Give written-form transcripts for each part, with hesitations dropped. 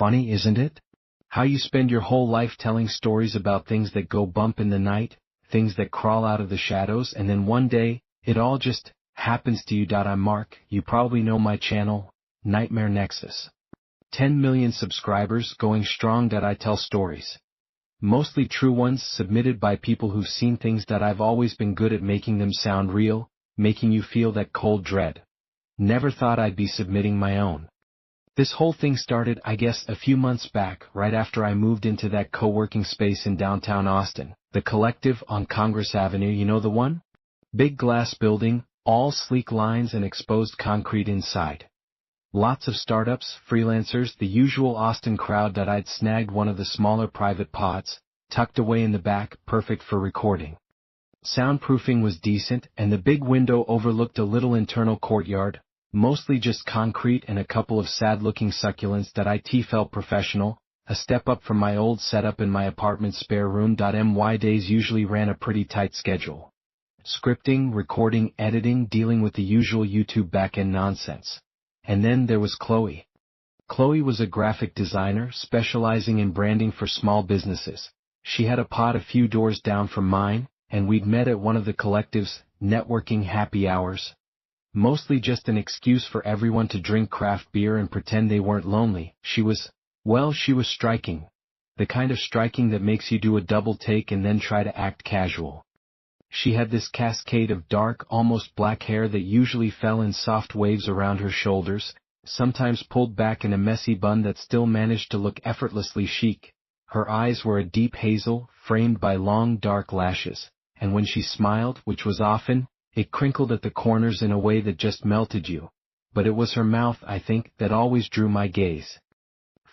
Funny, isn't it? How you spend your whole life telling stories about things that go bump in the night, things that crawl out of the shadows, and then one day, it all just happens to you. I'm Mark, you probably know my channel, Nightmare Nexus. 10 million subscribers, going strong. I tell stories. Mostly true ones, submitted by people who've seen things that I've always been good at making them sound real, making you feel that cold dread. Never thought I'd be submitting my own. This whole thing started, I guess, a few months back, right after I moved into that co-working space in downtown Austin, the Collective on Congress Avenue. You know the one? Big glass building, all sleek lines and exposed concrete inside. Lots of startups, freelancers, the usual Austin crowd. I'd snagged one of the smaller private pods, tucked away in the back, perfect for recording. Soundproofing was decent, and the big window overlooked a little internal courtyard, mostly just concrete and a couple of sad-looking succulents. It felt professional, a step up from my old setup in my apartment spare room. My days usually ran a pretty tight schedule. Scripting, recording, editing, dealing with the usual YouTube backend nonsense. And then there was Chloe. Chloe was a graphic designer specializing in branding for small businesses. She had a pod a few doors down from mine, and we'd met at one of the Collective's networking happy hours. Mostly just an excuse for everyone to drink craft beer and pretend they weren't lonely. She was striking. The kind of striking that makes you do a double take and then try to act casual. She had this cascade of dark, almost black hair that usually fell in soft waves around her shoulders, sometimes pulled back in a messy bun that still managed to look effortlessly chic. Her eyes were a deep hazel, framed by long dark lashes, and when she smiled, which was often, it crinkled at the corners in a way that just melted you. But it was her mouth, I think, that always drew my gaze.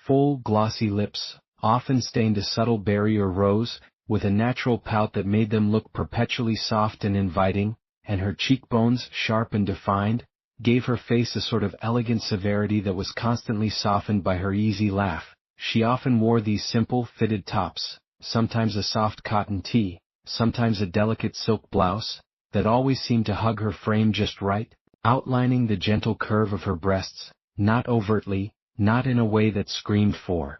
Full, glossy lips, often stained a subtle berry or rose, with a natural pout that made them look perpetually soft and inviting, and her cheekbones, sharp and defined, gave her face a sort of elegant severity that was constantly softened by her easy laugh. She often wore these simple, fitted tops, sometimes a soft cotton tee, sometimes a delicate silk blouse, that always seemed to hug her frame just right, outlining the gentle curve of her breasts, not overtly, not in a way that screamed for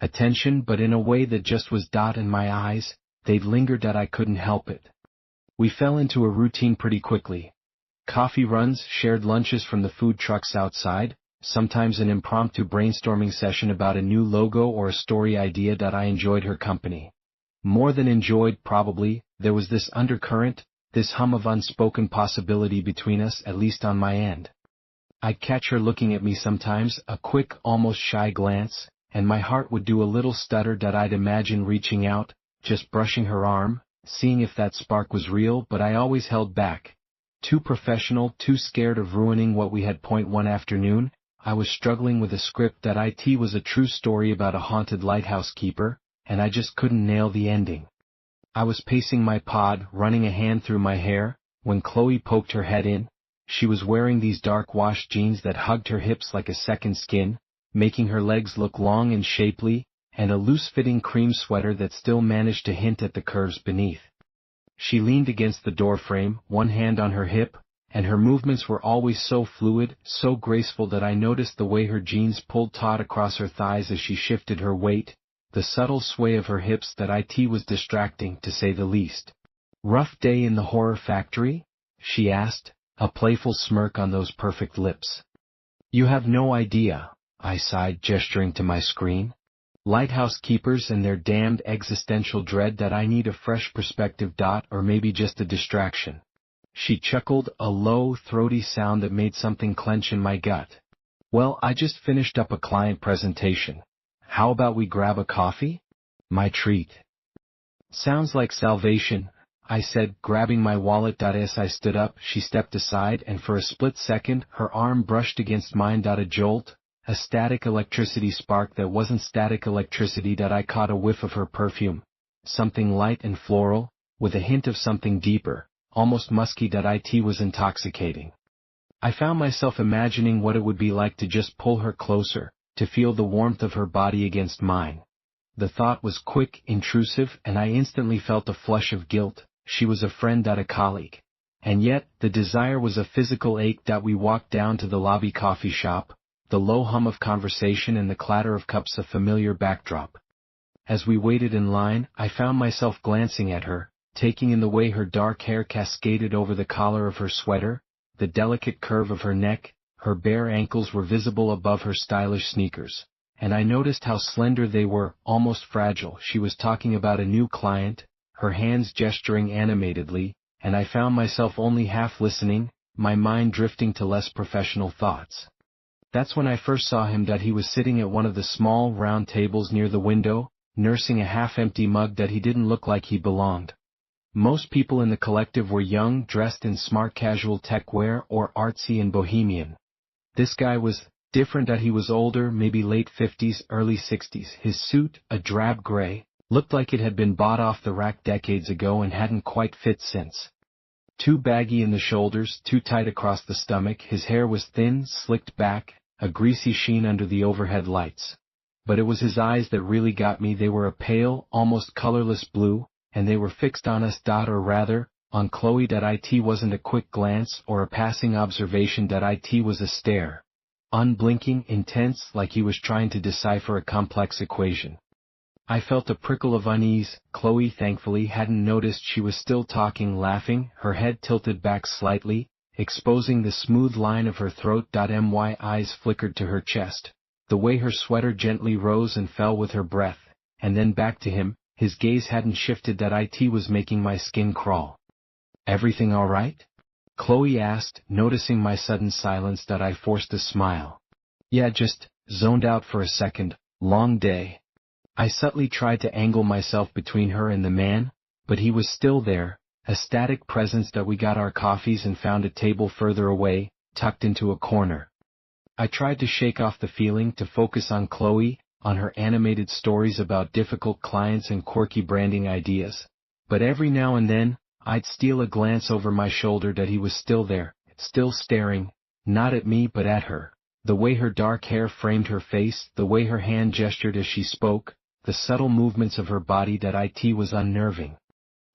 attention, but in a way that just was. In my eyes, they'd lingered. I couldn't help it. We fell into a routine pretty quickly. Coffee runs, shared lunches from the food trucks outside, sometimes an impromptu brainstorming session about a new logo or a story idea. I enjoyed her company. More than enjoyed, probably, there was this undercurrent, this hum of unspoken possibility between us, at least on my end. I'd catch her looking at me sometimes, a quick, almost shy glance, and my heart would do a little stutter. I'd imagine reaching out, just brushing her arm, seeing if that spark was real, but I always held back. Too professional, too scared of ruining what we had. One afternoon, I was struggling with a script. It was a true story about a haunted lighthouse keeper, and I just couldn't nail the ending. I was pacing my pod, running a hand through my hair, when Chloe poked her head in. She was wearing these dark wash jeans that hugged her hips like a second skin, making her legs look long and shapely, and a loose-fitting cream sweater that still managed to hint at the curves beneath. She leaned against the doorframe, one hand on her hip, and her movements were always so fluid, so graceful that I noticed the way her jeans pulled taut across her thighs as she shifted her weight, the subtle sway of her hips. It was distracting, to say the least. "Rough day in the horror factory?" she asked, a playful smirk on those perfect lips. "You have no idea," I sighed, gesturing to my screen. "Lighthouse keepers and their damned existential dread. I need a fresh perspective. Or maybe just a distraction." She chuckled, a low, throaty sound that made something clench in my gut. "Well, I just finished up a client presentation. How about we grab a coffee?" My treat. "Sounds like salvation," I said, grabbing my wallet. As I stood up, she stepped aside, and for a split second, her arm brushed against mine. A jolt, a static electricity spark that wasn't static electricity. I caught a whiff of her perfume. Something light and floral, with a hint of something deeper, almost musky. It was intoxicating. I found myself imagining what it would be like to just pull her closer, to feel the warmth of her body against mine. The thought was quick, intrusive, and I instantly felt a flush of guilt. She was a friend, a colleague. And yet, the desire was a physical ache. We walked down to the lobby coffee shop, the low hum of conversation and the clatter of cups a familiar backdrop. As we waited in line, I found myself glancing at her, taking in the way her dark hair cascaded over the collar of her sweater, the delicate curve of her neck, her bare ankles were visible above her stylish sneakers, and I noticed how slender they were, almost fragile. She was talking about a new client, her hands gesturing animatedly, and I found myself only half listening, my mind drifting to less professional thoughts. That's when I first saw him, that he was sitting at one of the small round tables near the window, nursing a half-empty mug that he didn't look like he belonged. Most people in the collective were young, dressed in smart casual tech wear or artsy and bohemian. This guy was different, that he was older, maybe late 50s, early 60s. His suit, a drab gray, looked like it had been bought off the rack decades ago and hadn't quite fit since. Too baggy in the shoulders, too tight across the stomach. His hair was thin, slicked back, a greasy sheen under the overhead lights. But it was his eyes that really got me. They were a pale, almost colorless blue, and they were fixed on us, or rather, on Chloe. It wasn't a quick glance or a passing observation. It was a stare. Unblinking, intense, like he was trying to decipher a complex equation. I felt a prickle of unease. Chloe thankfully hadn't noticed. She was still talking, laughing, her head tilted back slightly, exposing the smooth line of her throat. My eyes flickered to her chest, the way her sweater gently rose and fell with her breath, and then back to him. His gaze hadn't shifted. It was making my skin crawl. "Everything all right?" Chloe asked, noticing my sudden silence. I forced a smile. "Yeah, just zoned out for a second. Long day." I subtly tried to angle myself between her and the man, but he was still there, a static presence. We got our coffees and found a table further away, tucked into a corner. I tried to shake off the feeling, to focus on Chloe, on her animated stories about difficult clients and quirky branding ideas. But every now and then, I'd steal a glance over my shoulder. He was still there, still staring, not at me but at her. The way her dark hair framed her face, the way her hand gestured as she spoke, the subtle movements of her body. It was unnerving.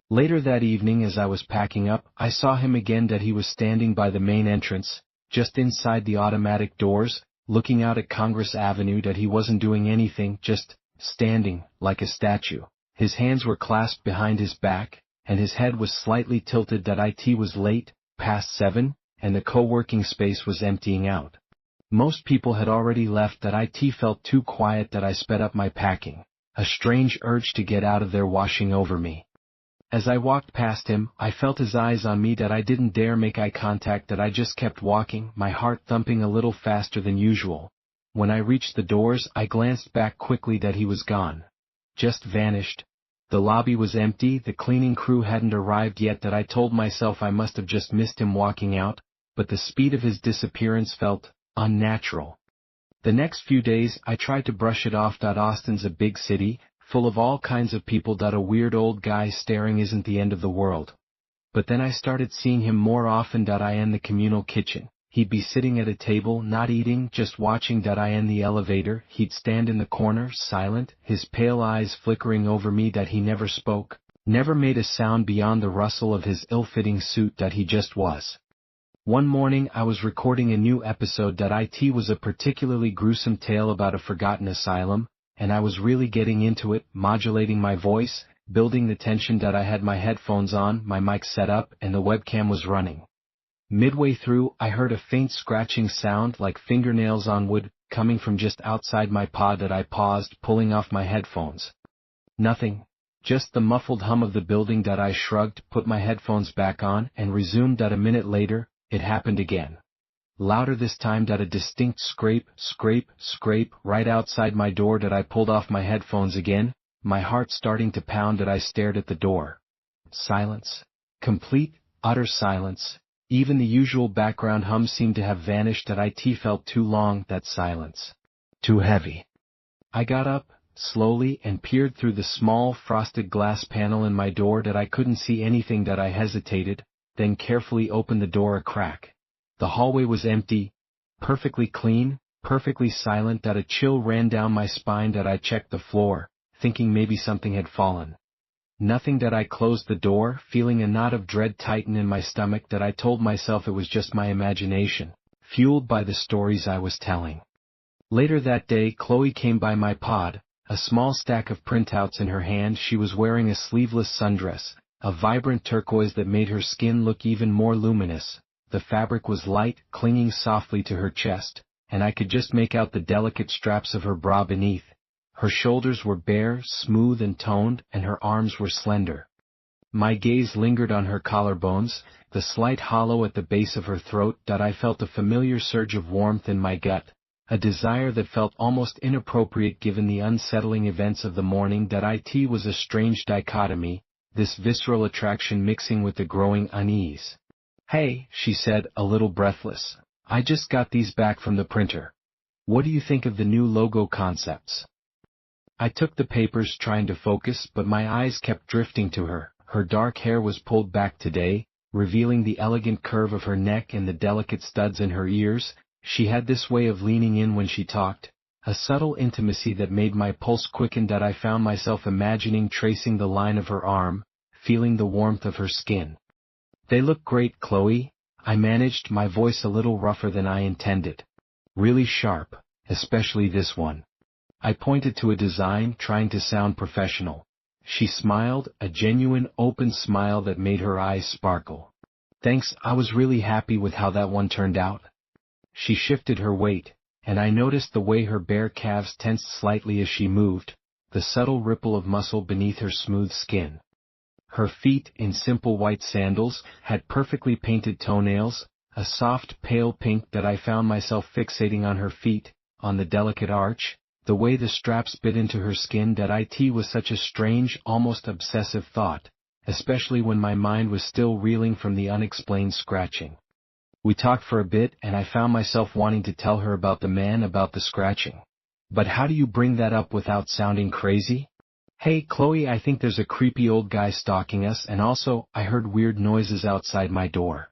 Later that evening, as I was packing up, I saw him again. He was standing by the main entrance, just inside the automatic doors, looking out at Congress Avenue. He wasn't doing anything, just standing, like a statue. His hands were clasped behind his back, and his head was slightly tilted. It was late, past 7, and the co-working space was emptying out. Most people had already left. It felt too quiet. I sped up my packing, a strange urge to get out of there washing over me. As I walked past him, I felt his eyes on me. I didn't dare make eye contact. I just kept walking, my heart thumping a little faster than usual. When I reached the doors, I glanced back quickly. He was gone. Just vanished. The lobby was empty. The cleaning crew hadn't arrived yet. I told myself I must have just missed him walking out, but the speed of his disappearance felt unnatural. The next few days, I tried to brush it off. Austin's a big city, full of all kinds of people. A weird old guy staring isn't the end of the world. But then I started seeing him more often. In the communal kitchen, he'd be sitting at a table, not eating, just watching. In the elevator, he'd stand in the corner, silent, his pale eyes flickering over me. He never spoke, never made a sound beyond the rustle of his ill-fitting suit. He just was. One morning I was recording a new episode. It was a particularly gruesome tale about a forgotten asylum, and I was really getting into it, modulating my voice, building the tension. I had my headphones on, my mic set up, and the webcam was running. Midway through, I heard a faint scratching sound like fingernails on wood, coming from just outside my pod. I paused, pulling off my headphones. Nothing. Just the muffled hum of the building. I shrugged, put my headphones back on, and resumed. A minute later, it happened again. Louder this time. A distinct scrape, scrape, scrape, right outside my door. I pulled off my headphones again, my heart starting to pound. I stared at the door. Silence. Complete, utter silence. Even the usual background hum seemed to have vanished. It felt too long, that silence. Too heavy. I got up, slowly, and peered through the small frosted glass panel in my door. I couldn't see anything. I hesitated, then carefully opened the door a crack. The hallway was empty, perfectly clean, perfectly silent. A chill ran down my spine. I checked the floor, thinking maybe something had fallen. Nothing. I closed the door, feeling a knot of dread tighten in my stomach. I told myself it was just my imagination, fueled by the stories I was telling. Later that day Chloe came by my pod, a small stack of printouts in her hand. She was wearing a sleeveless sundress, a vibrant turquoise that made her skin look even more luminous. The fabric was light, clinging softly to her chest, and I could just make out the delicate straps of her bra beneath. Her shoulders were bare, smooth and toned, and her arms were slender. My gaze lingered on her collarbones, the slight hollow at the base of her throat. I felt a familiar surge of warmth in my gut, a desire that felt almost inappropriate given the unsettling events of the morning. It was a strange dichotomy, this visceral attraction mixing with the growing unease. "Hey," she said, a little breathless. "I just got these back from the printer. What do you think of the new logo concepts?" I took the papers trying to focus, but my eyes kept drifting to her. Her dark hair was pulled back today, revealing the elegant curve of her neck and the delicate studs in her ears. She had this way of leaning in when she talked, a subtle intimacy that made my pulse quicken. I found myself imagining tracing the line of her arm, feeling the warmth of her skin. "They look great, Chloe," I managed, my voice a little rougher than I intended. "Really sharp, especially this one." I pointed to a design, trying to sound professional. She smiled, a genuine, open smile that made her eyes sparkle. "Thanks, I was really happy with how that one turned out." She shifted her weight, and I noticed the way her bare calves tensed slightly as she moved, the subtle ripple of muscle beneath her smooth skin. Her feet, in simple white sandals, had perfectly painted toenails, a soft pale pink. I found myself fixating on her feet, on the delicate arch, the way the straps bit into her skin. It was such a strange, almost obsessive thought, especially when my mind was still reeling from the unexplained scratching. We talked for a bit, and I found myself wanting to tell her about the man, about the scratching. But how do you bring that up without sounding crazy? "Hey, Chloe, I think there's a creepy old guy stalking us, and also, I heard weird noises outside my door."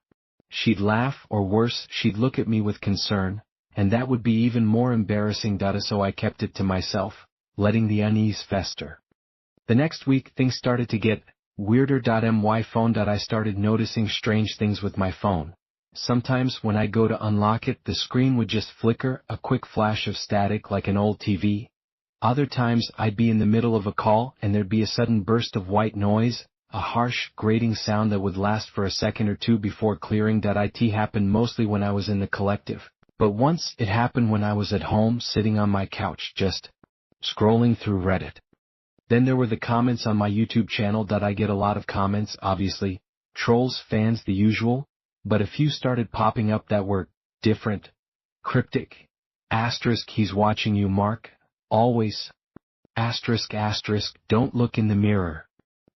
She'd laugh, or worse, she'd look at me with concern, and that would be even more embarrassing. So I kept it to myself, letting the unease fester. The next week things started to get weirder. My phone. I started noticing strange things with my phone. Sometimes when I go to unlock it, the screen would just flicker, a quick flash of static like an old TV. Other times I'd be in the middle of a call and there'd be a sudden burst of white noise, a harsh, grating sound that would last for a second or two before clearing. It happened mostly when I was in the collective, but once it happened when I was at home sitting on my couch just scrolling through Reddit. Then there were the comments on my YouTube channel. I get a lot of comments, obviously, trolls, fans, the usual, but a few started popping up that were different, cryptic. Asterisk, "He's watching you, Mark. Always." Asterisk, asterisk, "Don't look in the mirror."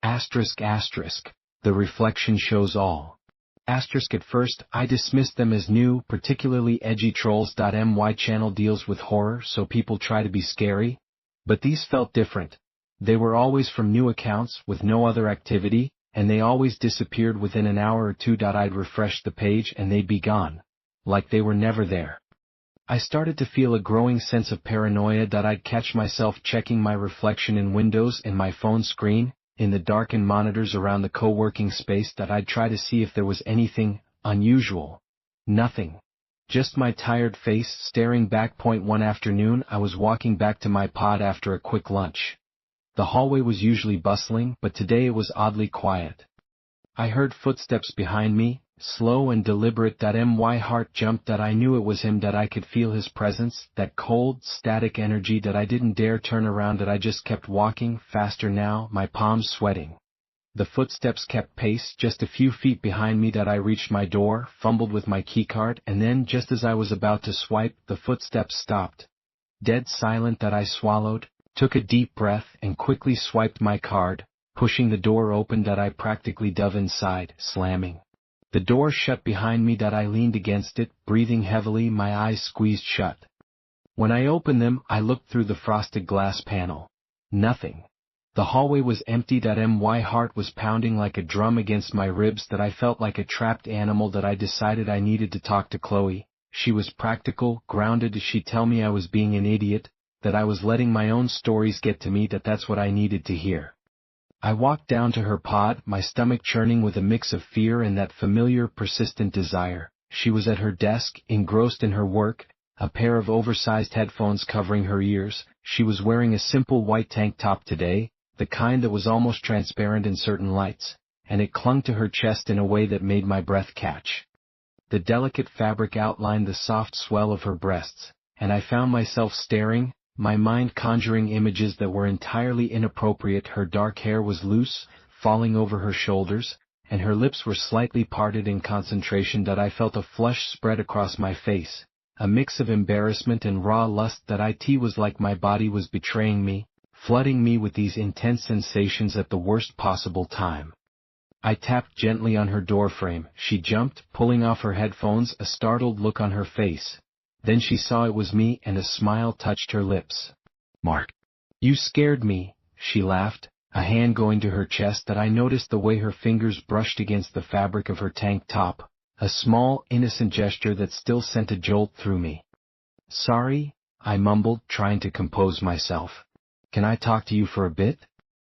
Asterisk, asterisk, "The reflection shows all." Asterisk. At first, I dismissed them as new, particularly edgy trolls. My channel deals with horror, so people try to be scary. But these felt different. They were always from new accounts, with no other activity, and they always disappeared within an hour or two. I'd refresh the page and they'd be gone. Like they were never there. I started to feel a growing sense of paranoia. I'd catch myself checking my reflection in windows and my phone screen, in the darkened monitors around the co-working space. I'd try to see if there was anything unusual. Nothing. Just my tired face staring back. One afternoon I was walking back to my pod after a quick lunch. The hallway was usually bustling, but today it was oddly quiet. I heard footsteps behind me, slow and deliberate. My heart jumped. I knew it was him. I could feel his presence, that cold, static energy. I didn't dare turn around. I just kept walking, faster now, my palms sweating. The footsteps kept pace. Just a few feet behind me. I reached my door, fumbled with my keycard, and then, just as I was about to swipe, the footsteps stopped. Dead silent. I swallowed, took a deep breath, and quickly swiped my card, pushing the door open. I practically dove inside, slamming. The door shut behind me. I leaned against it, breathing heavily, my eyes squeezed shut. When I opened them, I looked through the frosted glass panel. Nothing. The hallway was empty. My heart was pounding like a drum against my ribs. I felt like a trapped animal. I decided I needed to talk to Chloe. She was practical, grounded. She'd tell me I was being an idiot, that I was letting my own stories get to me. That's what I needed to hear. I walked down to her pod, my stomach churning with a mix of fear and that familiar, persistent desire. She was at her desk, engrossed in her work, a pair of oversized headphones covering her ears. She was wearing a simple white tank top today, the kind that was almost transparent in certain lights, and it clung to her chest in a way that made my breath catch. The delicate fabric outlined the soft swell of her breasts, and I found myself staring, my mind conjuring images that were entirely inappropriate. Her dark hair was loose, falling over her shoulders, and her lips were slightly parted in concentration that I felt a flush spread across my face, a mix of embarrassment and raw lust that it was like my body was betraying me, flooding me with these intense sensations at the worst possible time. I tapped gently on her doorframe. She jumped, pulling off her headphones, a startled look on her face. Then she saw it was me and a smile touched her lips. "Mark, you scared me," she laughed, a hand going to her chest that I noticed the way her fingers brushed against the fabric of her tank top, a small, innocent gesture that still sent a jolt through me. "Sorry," I mumbled, trying to compose myself. "Can I talk to you for a bit?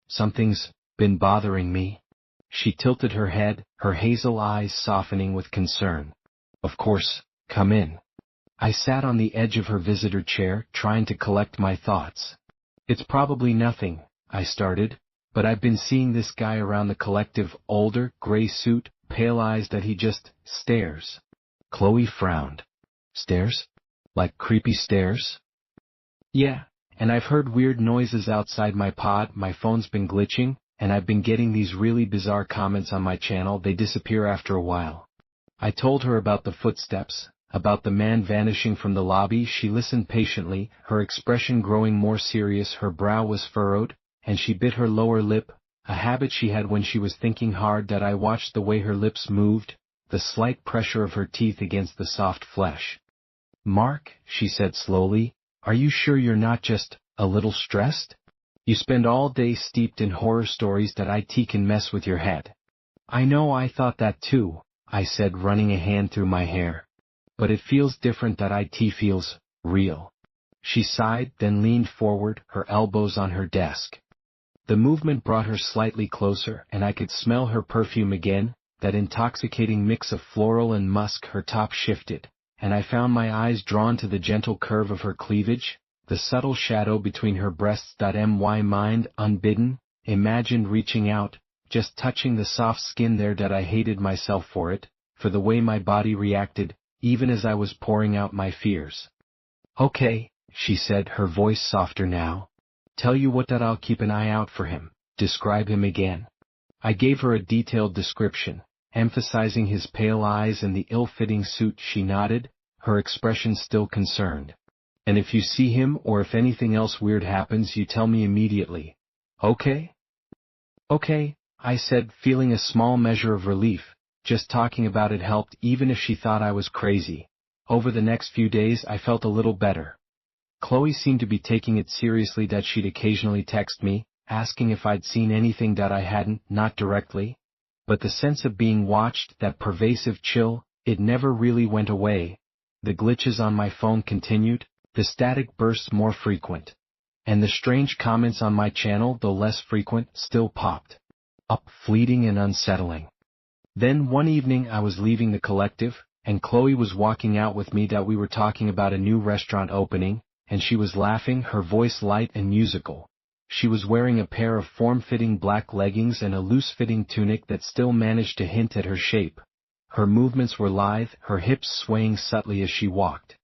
Something's been bothering me." She tilted her head, her hazel eyes softening with concern. "Of course, come in." I sat on the edge of her visitor chair, trying to collect my thoughts. "It's probably nothing," I started, "but I've been seeing this guy around the collective, older, gray suit, pale eyes that he just stares." Chloe frowned. "Stares? Like creepy stares?" "Yeah, and I've heard weird noises outside my pod, my phone's been glitching, and I've been getting these really bizarre comments on my channel. They disappear after a while." I told her about the footsteps, about the man vanishing from the lobby. She listened patiently, her expression growing more serious. Her brow was furrowed, and she bit her lower lip, a habit she had when she was thinking hard. That I watched the way her lips moved, the slight pressure of her teeth against the soft flesh. "Mark," she said slowly, "are you sure you're not just a little stressed? You spend all day steeped in horror stories that can mess with your head." "I know, I thought that too," I said, running a hand through my hair. "But it feels different. That feels real." She sighed, then leaned forward, her elbows on her desk. The movement brought her slightly closer, and I could smell her perfume again, that intoxicating mix of floral and musk. Her top shifted, and I found my eyes drawn to the gentle curve of her cleavage, the subtle shadow between her breasts. My mind, unbidden, imagined reaching out, just touching the soft skin there. That I hated myself for it, for the way my body reacted, even as I was pouring out my fears. "Okay," she said, her voice softer now. "Tell you what, that I'll keep an eye out for him. Describe him again." I gave her a detailed description, emphasizing his pale eyes and the ill-fitting suit. She nodded, her expression still concerned. "And if you see him, or if anything else weird happens, you tell me immediately. Okay?" "Okay," I said, feeling a small measure of relief. Just talking about it helped, even if she thought I was crazy. Over the next few days I felt a little better. Chloe seemed to be taking it seriously. That she'd occasionally text me, asking if I'd seen anything that I hadn't, not directly. But the sense of being watched, that pervasive chill, it never really went away. The glitches on my phone continued, the static bursts more frequent. And the strange comments on my channel, though less frequent, still popped up, fleeting and unsettling. Then one evening I was leaving the collective, and Chloe was walking out with me. That we were talking about a new restaurant opening, and she was laughing, her voice light and musical. She was wearing a pair of form-fitting black leggings and a loose-fitting tunic that still managed to hint at her shape. Her movements were lithe, her hips swaying subtly as she walked.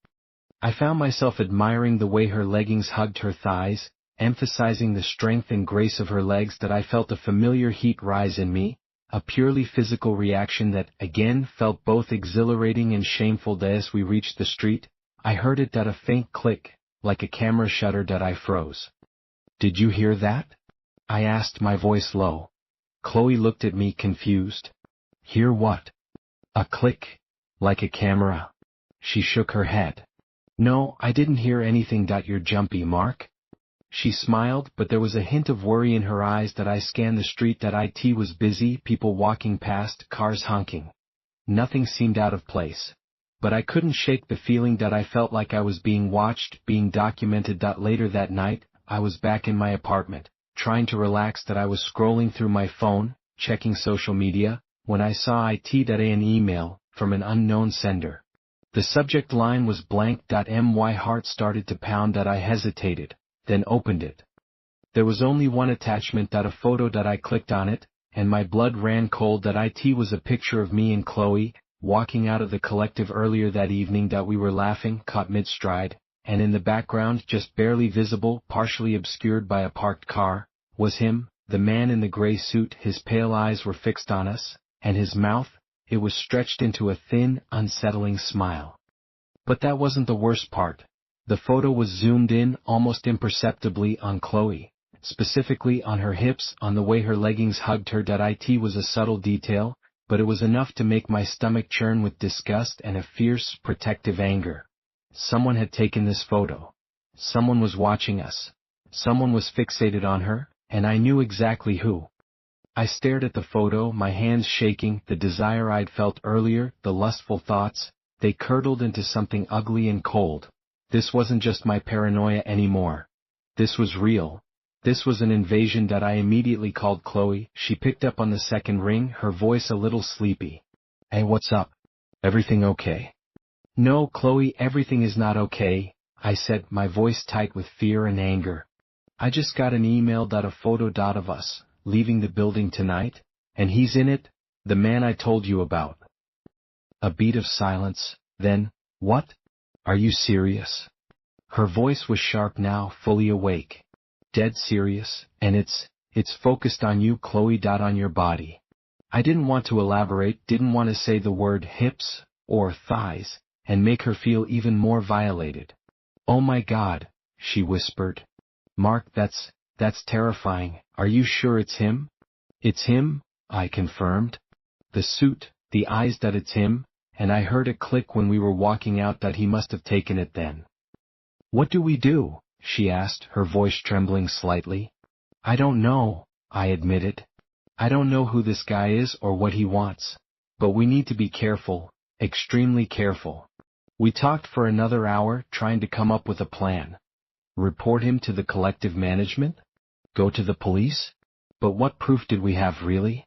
I found myself admiring the way her leggings hugged her thighs, emphasizing the strength and grace of her legs. That I felt a familiar heat rise in me, a purely physical reaction that, again, felt both exhilarating and shameful. As we reached the street, I heard it, that a faint click, like a camera shutter. That I froze. "Did you hear that?" I asked, my voice low. Chloe looked at me confused. "Hear what?" "A click. Like a camera." She shook her head. "No, I didn't hear anything. You're jumpy, Mark." She smiled, but there was a hint of worry in her eyes. That I scanned the street. That it was busy, people walking past, cars honking. Nothing seemed out of place. But I couldn't shake the feeling that I felt like I was being watched, being documented. Later that night, I was back in my apartment, trying to relax. That I was scrolling through my phone, checking social media, when I saw an email from an unknown sender. The subject line was blank. My heart started to pound. I hesitated, then opened it. There was only one attachment. A photo. I clicked on it, and my blood ran cold. It was a picture of me and Chloe, walking out of the collective earlier that evening. We were laughing, caught mid-stride, and in the background, just barely visible, partially obscured by a parked car, was him, the man in the gray suit. His pale eyes were fixed on us, and his mouth, it was stretched into a thin, unsettling smile. But that wasn't the worst part. The photo was zoomed in, almost imperceptibly, on Chloe, specifically on her hips, on the way her leggings hugged her. It was a subtle detail, but it was enough to make my stomach churn with disgust and a fierce, protective anger. Someone had taken this photo. Someone was watching us. Someone was fixated on her, and I knew exactly who. I stared at the photo, my hands shaking. The desire I'd felt earlier, the lustful thoughts, they curdled into something ugly and cold. This wasn't just my paranoia anymore. This was real. This was an invasion. I immediately called Chloe. She picked up on the second ring, her voice a little sleepy. "Hey, what's up? Everything okay?" "No, Chloe, everything is not okay," I said, my voice tight with fear and anger. "I just got an email. A photo. Of us, leaving the building tonight, and he's in it, the man I told you about." A beat of silence, then, "What? Are you serious?" Her voice was sharp now, fully awake. "Dead serious, and it's focused on you, Chloe. On your body." I didn't want to elaborate, didn't want to say the word hips, or thighs, and make her feel even more violated. "Oh my God," she whispered. "Mark, that's terrifying. Are you sure it's him?" "It's him," I confirmed. "The suit, the eyes. It's him," and I heard a click when we were walking out. He must have taken it then. "What do we do?" she asked, her voice trembling slightly. "I don't know," I admitted. "I don't know who this guy is or what he wants. But we need to be careful, extremely careful." We talked for another hour, trying to come up with a plan. Report him to the collective management? Go to the police? But what proof did we have, really?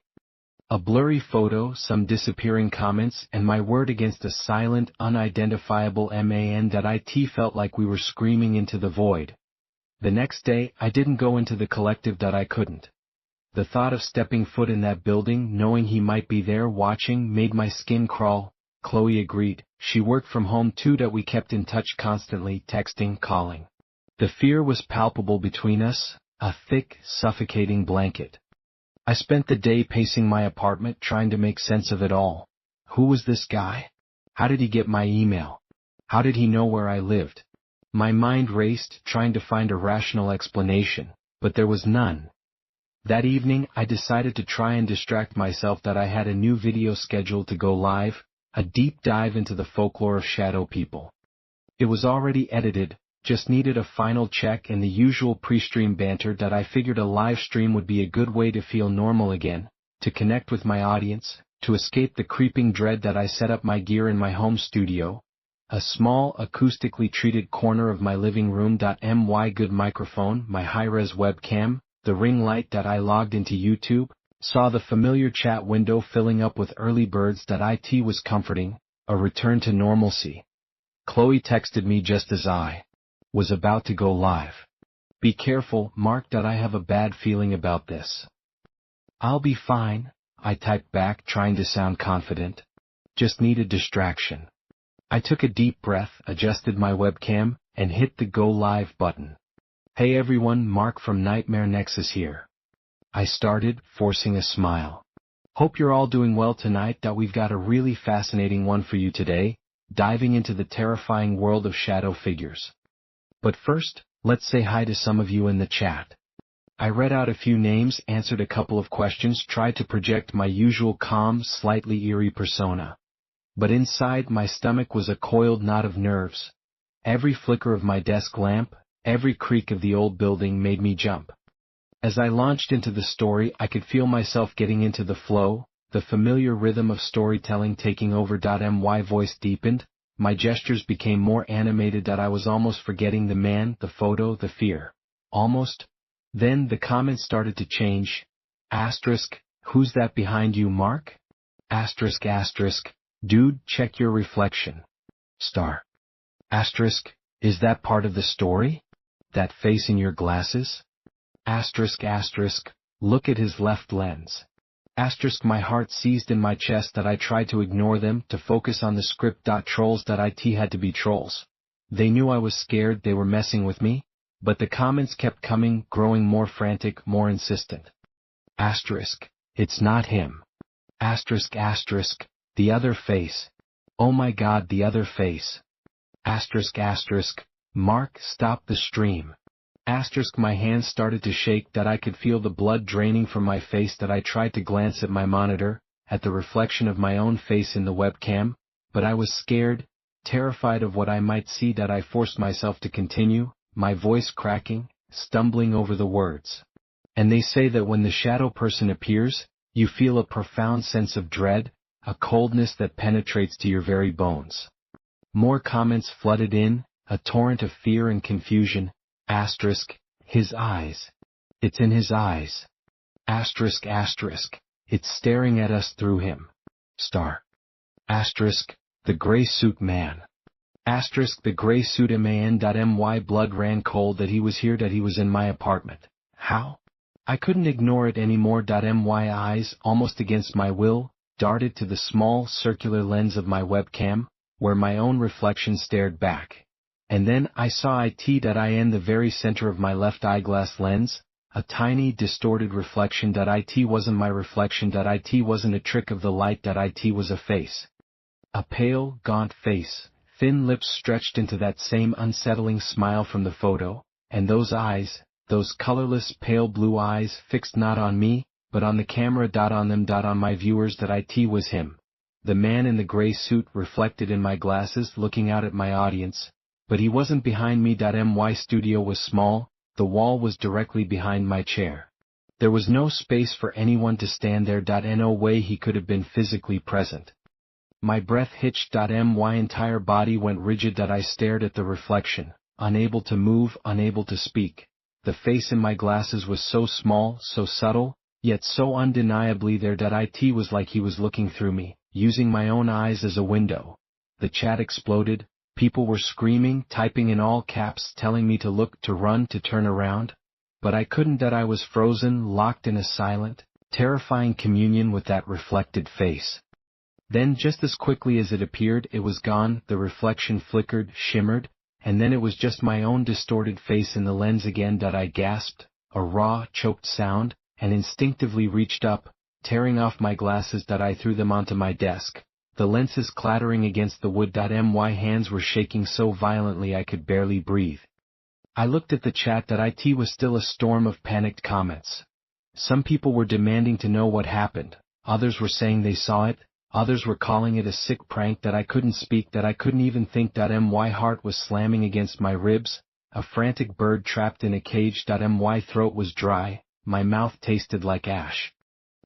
A blurry photo, some disappearing comments, and my word against a silent, unidentifiable man. It felt like we were screaming into the void. The next day, I didn't go into the collective. I couldn't. The thought of stepping foot in that building, knowing he might be there watching, made my skin crawl. Chloe agreed. She worked from home too. We kept in touch constantly, texting, calling. The fear was palpable between us, a thick, suffocating blanket. I spent the day pacing my apartment, trying to make sense of it all. Who was this guy? How did he get my email? How did he know where I lived? My mind raced, trying to find a rational explanation, but there was none. That evening, I decided to try and distract myself. I had a new video scheduled to go live, a deep dive into the folklore of shadow people. It was already edited, just needed a final check and the usual pre-stream banter. I figured a live stream would be a good way to feel normal again, to connect with my audience, to escape the creeping dread. I set up my gear in my home studio, a small, acoustically treated corner of my living room. My good microphone, my high-res webcam, the ring light. I logged into YouTube, saw the familiar chat window filling up with early birds. It was comforting, a return to normalcy. Chloe texted me just as I was about to go live. "Be careful, Mark. I have a bad feeling about this." "I'll be fine," I typed back, trying to sound confident. "Just need a distraction." I took a deep breath, adjusted my webcam, and hit the Go Live button. "Hey everyone, Mark from Nightmare Nexus here," I started, forcing a smile. "Hope you're all doing well tonight. We've got a really fascinating one for you today, diving into the terrifying world of shadow figures. But first, let's say hi to some of you in the chat." I read out a few names, answered a couple of questions, tried to project my usual calm, slightly eerie persona. But inside my stomach was a coiled knot of nerves. Every flicker of my desk lamp, every creak of the old building made me jump. As I launched into the story, I could feel myself getting into the flow, the familiar rhythm of storytelling taking over. My voice deepened, my gestures became more animated. I was almost forgetting the man, the photo, the fear. Almost. Then the comments started to change. Asterisk, "Who's that behind you, Mark?" Asterisk, asterisk, "Dude, check your reflection." Star. Asterisk, is that part of the story? That face in your glasses? Asterisk asterisk, look at his left lens. Asterisk, my heart seized in my chest that I tried to ignore them, to focus on the script. Trolls.it had to be trolls. They knew I was scared, they were messing with me, but the comments kept coming, growing more frantic, more insistent. Asterisk, it's not him. Asterisk asterisk, the other face. Oh my God, the other face. Asterisk asterisk, Mark, stop the stream. Asterisk, my hands started to shake, that I could feel the blood draining from my face, that I tried to glance at my monitor, at the reflection of my own face in the webcam, but I was scared, terrified of what I might see, that I forced myself to continue, my voice cracking, stumbling over the words. And they say that when the shadow person appears, you feel a profound sense of dread, a coldness that penetrates to your very bones. More comments flooded in, a torrent of fear and confusion. Asterisk, his eyes. It's in his eyes. Asterisk asterisk, it's staring at us through him. Star. Asterisk, the gray suit man. Asterisk, the gray suit man. My blood ran cold, that he was here, that he was in my apartment. How? I couldn't ignore it anymore. My eyes, almost against my will, darted to the small circular lens of my webcam, where my own reflection stared back. And then I saw it in the very center of my left eyeglass lens, a tiny distorted reflection. It wasn't my reflection. It wasn't a trick of the light. It was a face. A pale, gaunt face, thin lips stretched into that same unsettling smile from the photo, and those eyes, those colorless pale blue eyes, fixed not on me, but on the camera. On them. On my viewers. It was him. The man in the gray suit, reflected in my glasses, looking out at my audience. But he wasn't behind me. My studio was small, the wall was directly behind my chair. There was no space for anyone to stand there. No way he could have been physically present. My breath hitched. My entire body went rigid. I stared at the reflection, unable to move, unable to speak. The face in my glasses was so small, so subtle, yet so undeniably there. It was like he was looking through me, using my own eyes as a window. The chat exploded. People were screaming, typing in all caps, telling me to look, to run, to turn around. But I couldn't. I was frozen, locked in a silent, terrifying communion with that reflected face. Then, just as quickly as it appeared, it was gone. The reflection flickered, shimmered, and then it was just my own distorted face in the lens again. I gasped, a raw, choked sound, and instinctively reached up, tearing off my glasses. I threw them onto my desk, the lenses clattering against the wood. My hands were shaking so violently I could barely breathe. I looked at the chat. It was still a storm of panicked comments. Some people were demanding to know what happened, others were saying they saw it, others were calling it a sick prank. That I couldn't speak, that I couldn't even think. My heart was slamming against my ribs, a frantic bird trapped in a cage. My throat was dry, my mouth tasted like ash.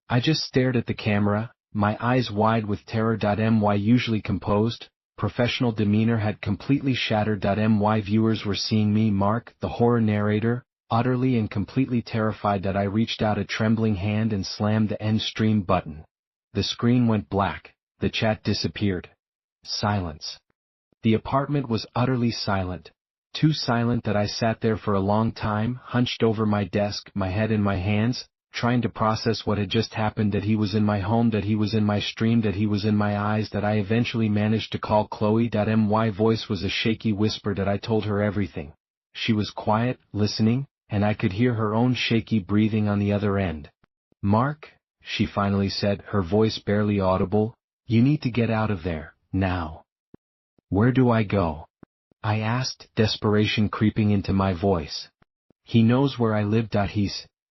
I just stared at the camera, my eyes wide with terror. My usually composed, professional demeanor had completely shattered. My viewers were seeing me, Mark, the horror narrator, utterly and completely terrified. I reached out a trembling hand and slammed the end stream button. The screen went black, the chat disappeared. Silence. The apartment was utterly silent, too silent that I sat there for a long time, hunched over my desk, my head in my hands, trying to process what had just happened. That he was in my home, that he was in my stream, that he was in my eyes. That I eventually managed to call Chloe. My voice was a shaky whisper. I told her everything. She was quiet, listening, and I could hear her own shaky breathing on the other end. Mark, she finally said, her voice barely audible, you need to get out of there, now. Where do I go? I asked, desperation creeping into my voice. He knows where I live.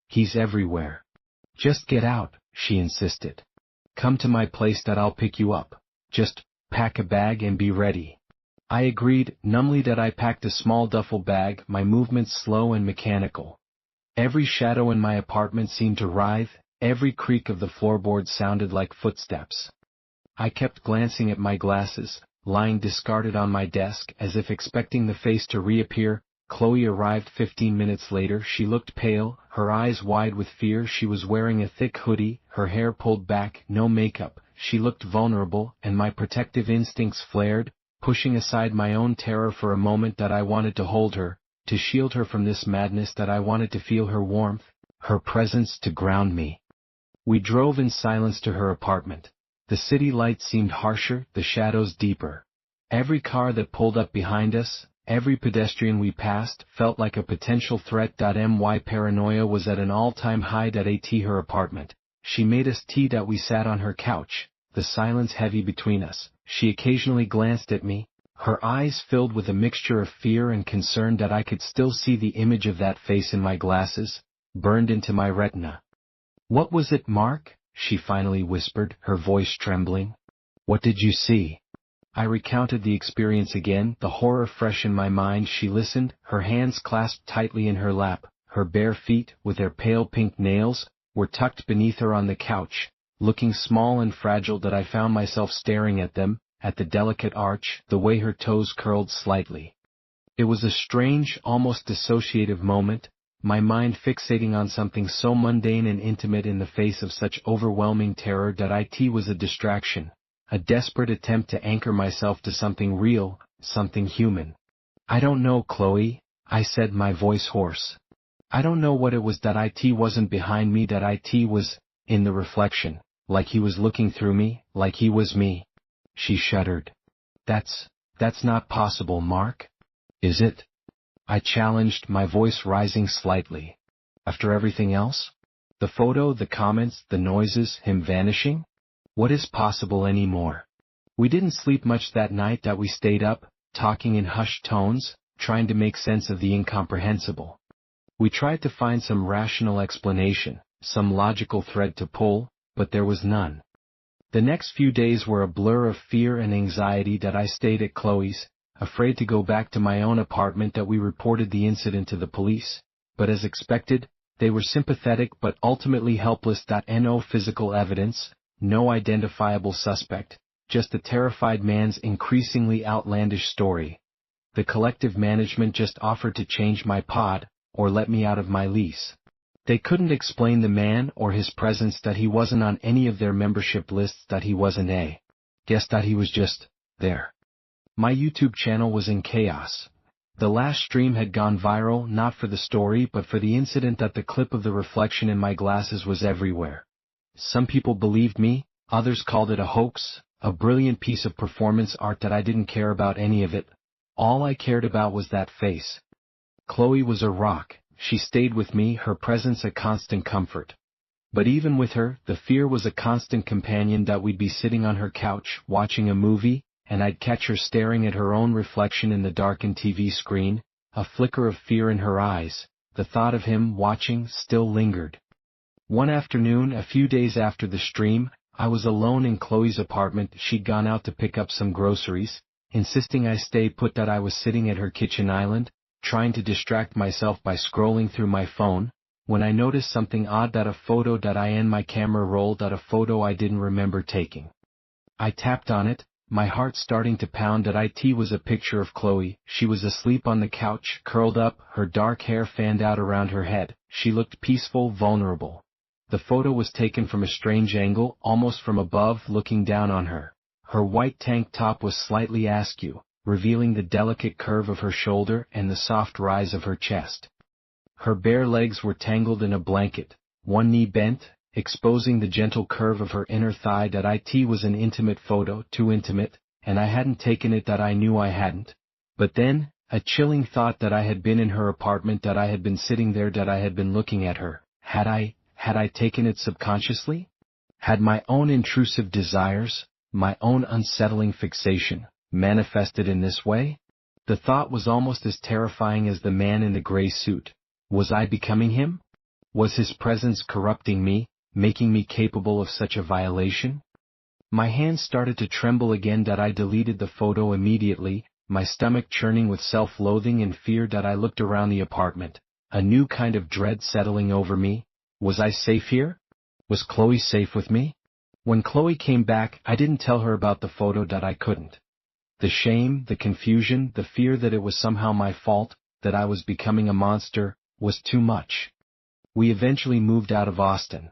He's everywhere. Just get out, she insisted. Come to my place. I'll pick you up. Just pack a bag and be ready. I agreed, numbly. I packed a small duffel bag, my movements slow and mechanical. Every shadow in my apartment seemed to writhe, every creak of the floorboard sounded like footsteps. I kept glancing at my glasses, lying discarded on my desk, as if expecting the face to reappear. Chloe arrived 15 minutes later. She looked pale, her eyes wide with fear. She was wearing a thick hoodie, her hair pulled back, no makeup. She looked vulnerable, and my protective instincts flared. pushing aside my own terror for a moment that I wanted to hold her, to shield her from this madness, that I wanted to feel her warmth, her presence to ground me. We drove in silence to her apartment. The city lights seemed harsher, the shadows deeper. Every car that pulled up behind us, every pedestrian we passed, felt like a potential threat. My paranoia was at an all-time high. Her apartment. She made us tea. We sat on her couch, the silence heavy between us. She occasionally glanced at me, her eyes filled with a mixture of fear and concern. I could still see the image of that face in my glasses, burned into my retina. "What was it, Mark?" she finally whispered, her voice trembling. "What did you see?" I recounted the experience again, the horror fresh in my mind. She listened, her hands clasped tightly in her lap. Her bare feet, with their pale pink nails, were tucked beneath her on the couch, looking small and fragile. I found myself staring at them, at the delicate arch, the way her toes curled slightly. It was a strange, almost dissociative moment, my mind fixating on something so mundane and intimate in the face of such overwhelming terror. It was a distraction, a desperate attempt to anchor myself to something real, something human. "I don't know, Chloe," I said, my voice hoarse. "I don't know what it was. It wasn't behind me. It was in the reflection, like he was looking through me, like he was me." She shuddered. That's not possible, Mark. Is it?" I challenged, my voice rising slightly. "After everything else? The photo, the comments, the noises, him vanishing? What is possible anymore?" We didn't sleep much that night. We stayed up, talking in hushed tones, trying to make sense of the incomprehensible. We tried to find some rational explanation, some logical thread to pull, but there was none. The next few days were a blur of fear and anxiety. I stayed at Chloe's, afraid to go back to my own apartment. We reported the incident to the police, but as expected, they were sympathetic but ultimately helpless. No physical evidence, no identifiable suspect, just a terrified man's increasingly outlandish story. The collective management just offered to change my pod, or let me out of my lease. They couldn't explain the man or his presence. He wasn't on any of their membership lists. He wasn't a guest. He was just there. My YouTube channel was in chaos. The last stream had gone viral, not for the story but for the incident. The clip of the reflection in my glasses was everywhere. Some people believed me, others called it a hoax, a brilliant piece of performance art. I didn't care about any of it. All I cared about was that face. Chloe was a rock. She stayed with me, her presence a constant comfort. But even with her, the fear was a constant companion. We'd be sitting on her couch, watching a movie, and I'd catch her staring at her own reflection in the darkened TV screen, a flicker of fear in her eyes. The thought of him watching still lingered. One afternoon, a few days after the stream, I was alone in Chloe's apartment. She'd gone out to pick up some groceries, insisting I stay put. I was sitting at her kitchen island, trying to distract myself by scrolling through my phone, when I noticed something odd. A photo. My camera rolled. A photo I didn't remember taking. I tapped on it, my heart starting to pound. It was a picture of Chloe. She was asleep on the couch, curled up, her dark hair fanned out around her head. She looked peaceful, vulnerable. The photo was taken from a strange angle, almost from above, looking down on her. Her white tank top was slightly askew, revealing the delicate curve of her shoulder and the soft rise of her chest. Her bare legs were tangled in a blanket, one knee bent, exposing the gentle curve of her inner thigh. It was an intimate photo, too intimate, and I hadn't taken it. I knew I hadn't. But then, a chilling thought. I had been in her apartment. I had been sitting there. I had been looking at her. Had I taken it subconsciously? Had my own intrusive desires, my own unsettling fixation, manifested in this way? The thought was almost as terrifying as the man in the gray suit. Was I becoming him? Was his presence corrupting me, making me capable of such a violation? My hands started to tremble again. I deleted the photo immediately, my stomach churning with self-loathing and fear. I looked around the apartment, a new kind of dread settling over me. Was I safe here? Was Chloe safe with me? When Chloe came back, I didn't tell her about the photo. I couldn't. The shame, the confusion, the fear that it was somehow my fault, that I was becoming a monster, was too much. We eventually moved out of Austin.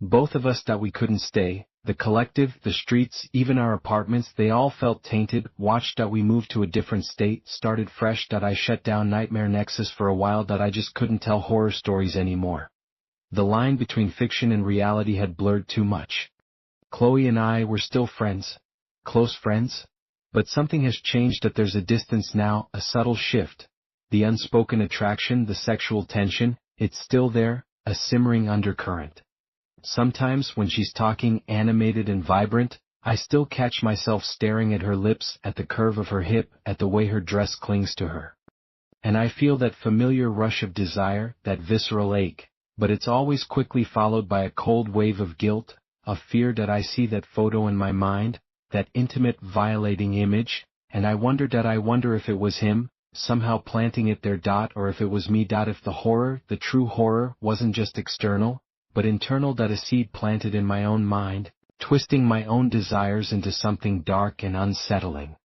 Both of us. We couldn't stay. The collective, the streets, even our apartments, they all felt tainted. Watched. We moved to a different state, started fresh. I shut down Nightmare Nexus for a while. I just couldn't tell horror stories anymore. The line between fiction and reality had blurred too much. Chloe and I were still friends. Close friends? But something has changed. There's a distance now, a subtle shift. The unspoken attraction, the sexual tension, it's still there, a simmering undercurrent. Sometimes when she's talking, animated and vibrant, I still catch myself staring at her lips, at the curve of her hip, at the way her dress clings to her. And I feel that familiar rush of desire, that visceral ache, but it's always quickly followed by a cold wave of guilt, of fear. I see that photo in my mind, that intimate, violating image, and I wonder if it was him, somehow planting it there. Or if it was me. If the horror, the true horror, wasn't just external, but internal. A seed planted in my own mind, twisting my own desires into something dark and unsettling.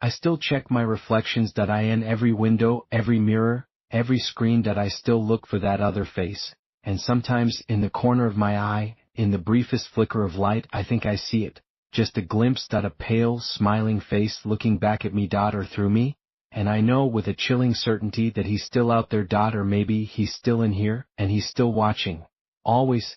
I still check my reflections. In every window, every mirror, every screen. I still look for that other face, and sometimes, in the corner of my eye, in the briefest flicker of light, I think I see it, just a glimpse. A pale, smiling face looking back at me. Or through me, and I know with a chilling certainty that he's still out there. Or maybe he's still in here, and he's still watching. Always.